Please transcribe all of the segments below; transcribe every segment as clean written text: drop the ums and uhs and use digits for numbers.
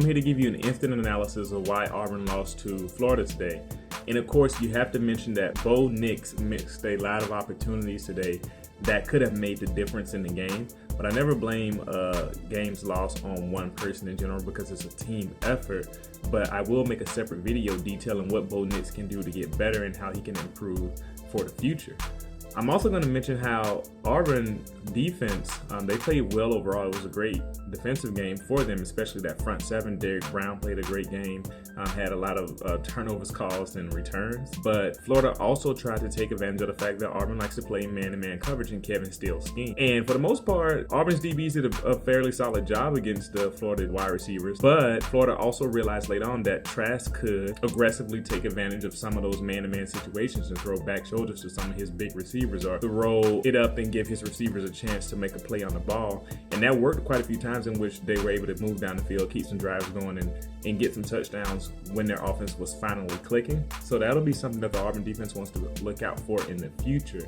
here to give you an instant analysis of why Auburn lost to Florida today. And of course, you have to mention that Bo Nix missed a lot of opportunities today that could have made the difference in the game. But I never blame games lost on one person in general because it's a team effort. But I will make a separate video detailing what Bo Nix can do to get better and how he can improve for the future. I'm also going to mention how Auburn defense, they played well overall. It was a great defensive game for them, especially that front seven. Derrick Brown played a great game, had a lot of turnovers caused and returns. But Florida also tried to take advantage of the fact that Auburn likes to play man-to-man coverage in Kevin Steele's scheme. And for the most part, Auburn's DBs did a fairly solid job against the Florida wide receivers. But Florida also realized later on that Trask could aggressively take advantage of some of those man-to-man situations and throw back shoulders to some of his big receivers, or to roll it up and give his receivers a chance to make a play on the ball. And that worked quite a few times in which they were able to move down the field, keep some drives going, and get some touchdowns when their offense was finally clicking. So that'll be something that the Auburn defense wants to look out for in the future.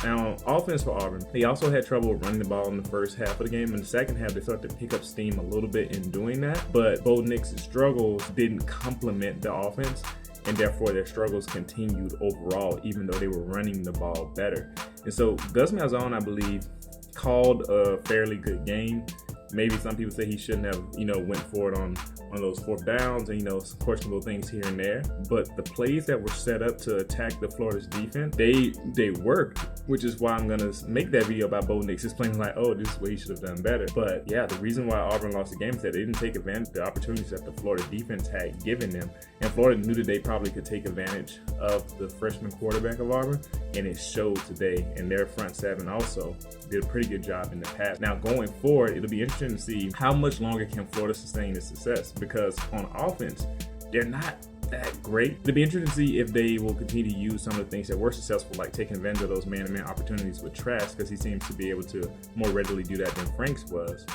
Now, on offense for Auburn, they also had trouble running the ball in the first half of the game. In the second half, they started to pick up steam a little bit in doing that. But Bo Nix's struggles didn't complement the offense, and therefore their struggles continued overall, even though they were running the ball better. And so Gus Malzahn, I believe, called a fairly good game. Maybe some people say he shouldn't have, went for it on those fourth downs and, some questionable things here and there. But the plays that were set up to attack the Florida's defense, they worked, which is why I'm going to make that video about Bo Nix explaining like, oh, this is what he should have done better. But yeah, the reason why Auburn lost the game is that they didn't take advantage of the opportunities that the Florida defense had given them. And Florida knew that they probably could take advantage of the freshman quarterback of Auburn, and it showed today. And their front seven also did a pretty good job in the past. Now, going forward, it'll be interesting to see how much longer can Florida sustain this success, because on offense, they're not that great. It'll be interesting to see if they will continue to use some of the things that were successful, like taking advantage of those man-to-man opportunities with Trask, because he seems to be able to more readily do that than Franks was.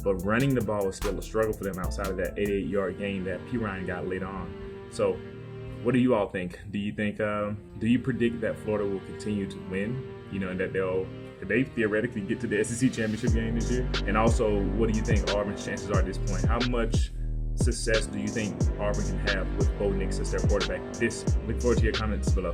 But running the ball is still a struggle for them outside of that 88-yard gain that P. Ryan got later on. So what do you all think? Do you think, do you predict that Florida will continue to win, and that they theoretically get to the SEC championship game this year? And also, what do you think Auburn's chances are at this point? How much success do you think Auburn can have with Bo Nix as their quarterback? Look forward to your comments below.